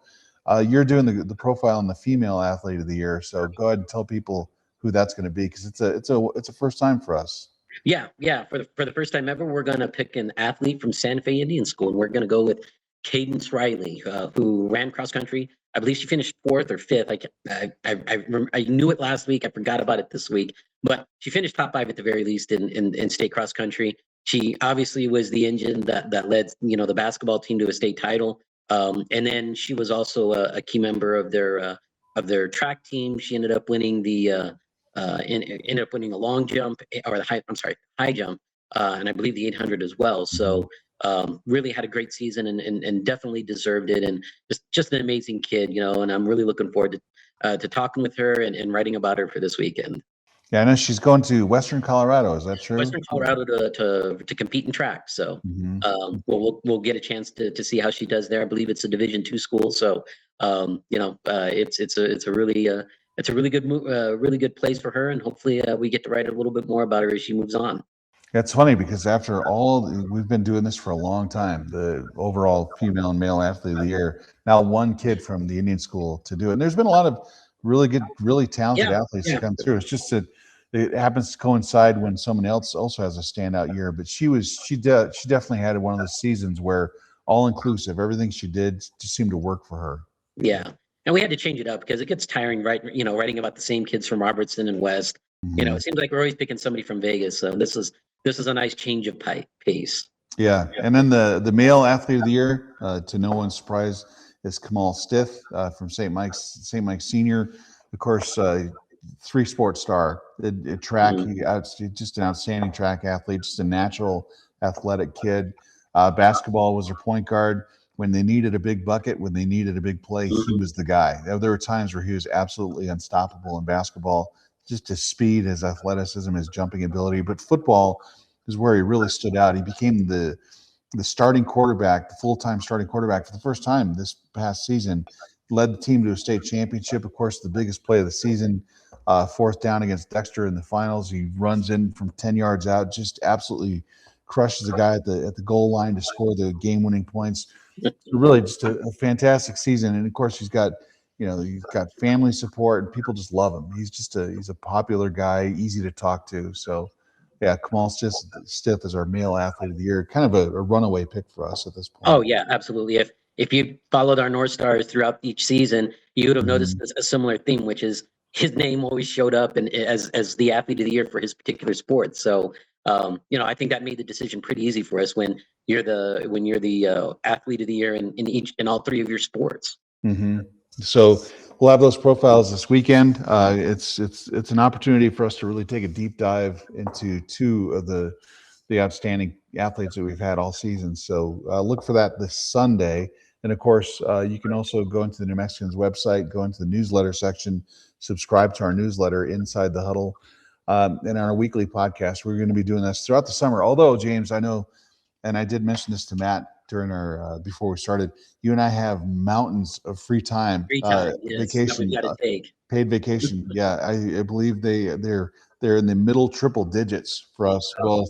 you're doing the profile on the female athlete of the year. So go ahead and tell people who that's going to be, because it's a first time for us. Yeah. For the first time ever, we're going to pick an athlete from Santa Fe Indian School, and we're going to go with Cadence Riley, who ran cross country. I believe she finished 4th or 5th. I knew it last week. I forgot about it this week, but she finished top 5 at the very least in state cross country. She obviously was the engine that led the basketball team to a state title. And then she was also a key member of their track team. She ended up winning the ended up winning the long jump or the high jump, and I believe the 800 as well. So really had a great season and definitely deserved it. And just an amazing kid, and I'm really looking forward to talking with her and writing about her for this weekend. Yeah, I know she's going to Western Colorado. Is that true? Western Colorado to compete in track. So we'll get a chance to see how she does there. I believe it's a Division II school. So it's a really good place for her, and hopefully we get to write a little bit more about her as she moves on. It's funny because after we've been doing this for a long time, the overall female and male athlete of the year, now one kid from the Indian school to do it. And there's been a lot of really good, really talented athletes to come through. It's just that it happens to coincide when someone else also has a standout year. But she definitely had one of those seasons where all inclusive, everything she did just seemed to work for her. Yeah. And we had to change it up because it gets tiring, writing about the same kids from Robertson and West. It seems like we're always picking somebody from Vegas. So this is a nice change of pace. Yeah. And then the male athlete of the year, to no one's surprise, is Kamal Stith from St. Mike's Senior. Of course, 3-sport star. Track, just an outstanding track athlete, just a natural athletic kid. Basketball was her point guard. When they needed a big bucket, when they needed a big play, he was the guy. There were times where he was absolutely unstoppable in basketball. Just his speed, his athleticism, his jumping ability. But football is where he really stood out. He became the starting quarterback, the full-time starting quarterback for the first time this past season. Led the team to a state championship. Of course, the biggest play of the season, 4th down against Dexter in the finals. He runs in from 10 yards out, just absolutely crushes the guy at the goal line to score the game-winning points. Really just a fantastic season. And of course, he's got family support and people just love him. He's a popular guy, easy to talk to. So yeah, Kamal Stith is our male athlete of the year, kind of a runaway pick for us at this point. Oh yeah, absolutely. If you followed our North Stars throughout each season, you would have noticed a similar theme, which is his name always showed up and as the athlete of the year for his particular sport. So I think that made the decision pretty easy for us when you're the athlete of the year in all 3 of your sports. So we'll have those profiles this weekend. It's an opportunity for us to really take a deep dive into 2 of the outstanding athletes that we've had all season. So look for that this Sunday. And of course, you can also go into the New Mexicans website, go into the newsletter section, subscribe to our newsletter, Inside the Huddle. And on our weekly podcast, we're going to be doing this throughout the summer. Although, James, I know, and I did mention this to Matt during our before we started, you and I have mountains of free time vacation, paid vacation. Yeah, I believe they're in the middle triple digits for us both.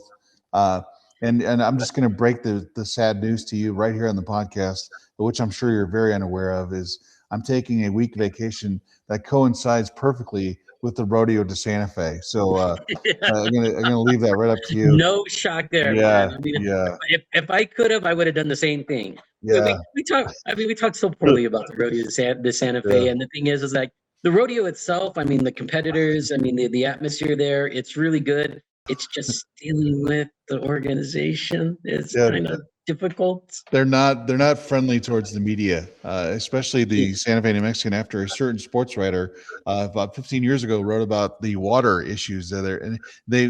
And I'm just going to break the sad news to you right here on the podcast, which I'm sure you're very unaware of, is I'm taking a week vacation that coincides perfectly with the Rodeo de Santa Fe. So I'm gonna leave that right up to you. No shock there. Yeah, man. I mean, yeah. If I could have, I would have done the same thing. Yeah. We talk so poorly about the Rodeo de Santa Fe, and the thing is like the rodeo itself. I mean, the competitors. I mean, the atmosphere there. It's really good. It's just dealing with the organization is kind of difficult. They're not friendly towards the media, especially the Santa Fe New Mexican. After a certain sports writer about 15 years ago wrote about the water issues there, and they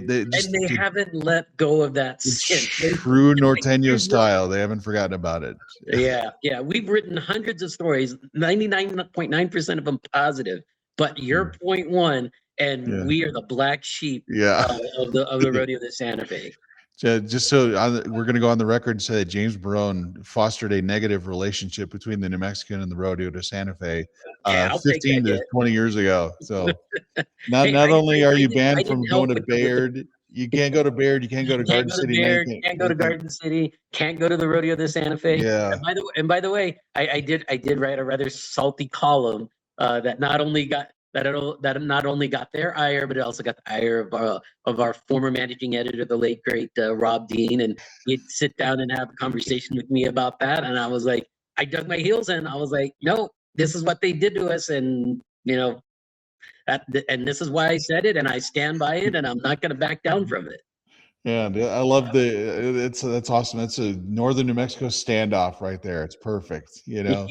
haven't let go of that since. True Norteño style. They haven't forgotten about it. Yeah. We've written hundreds of stories, 99.9% of them positive, but you're 0.1. And we are the black sheep of the Rodeo de Santa Fe. Just so we're going to go on the record and say that James Barron fostered a negative relationship between the New Mexican and the Rodeo de Santa Fe 15 to 20 years ago. So not only are you banned from going to Bayard, you can't go to Bayard, you can't go to Garden City. Can't go to Garden City, can't go to the Rodeo de Santa Fe. Yeah. And by the way, I did write a rather salty column that not only got their ire, but it also got the ire of our former managing editor, the late great Rob Dean, and he'd sit down and have a conversation with me about that. And I was like, I dug my heels in. I was like, no, this is what they did to us, and and this is why I said it, and I stand by it, and I'm not going to back down from it. And I love that's awesome. That's a northern New Mexico standoff right there. It's perfect. Yeah.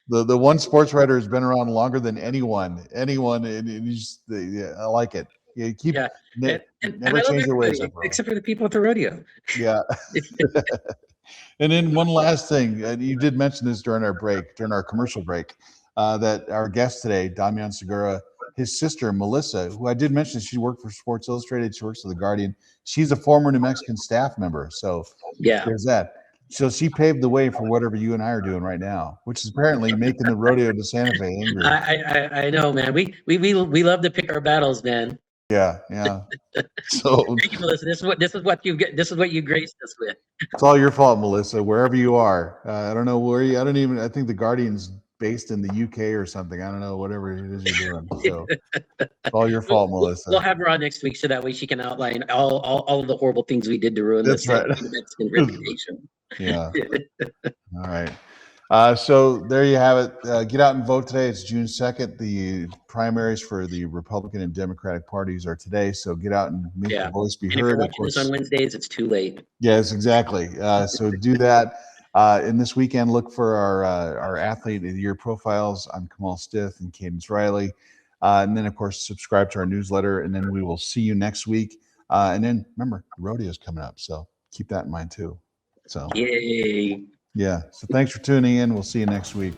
The one sports writer has been around longer than anyone, and I like it. You keep Yeah. And never I love change your ways, everybody except for the people at the rodeo. Yeah. And then one last thing, you did mention this during our commercial break, that our guest today, Damian Segura, his sister Melissa, who I did mention, she worked for Sports Illustrated. She works for the Guardian. She's a former New Mexican staff member, so Yeah. there's that. So she paved the way for whatever you and I are doing right now, which is apparently making the rodeo to Santa Fe angry. I know, man. We love to pick our battles, man. Yeah. So thank you, Melissa. This is what you graced us with. it's all your fault, Melissa. Wherever you are, I don't know where you. I think the Guardian's based in the UK or something. I don't know, whatever it is you're doing. So it's all your fault, Melissa. We'll have her on next week so that way she can outline all of the horrible things we did to ruin That's right. the Mexican reputation. Yeah. All right. So there you have it. Get out and vote today. It's June 2nd. The primaries for the Republican and Democratic parties are today. So get out and make your voice be and heard. If you're watching this on Wednesdays, it's too late. Yes, exactly. So do that. And this weekend, look for our athlete of the year profiles on Kamal Stith and Cadence Riley. And then, of course, subscribe to our newsletter. And then we will see you next week. And then remember, the rodeo is coming up. So keep that in mind, too. So, yay. Yeah. So thanks for tuning in. We'll see you next week.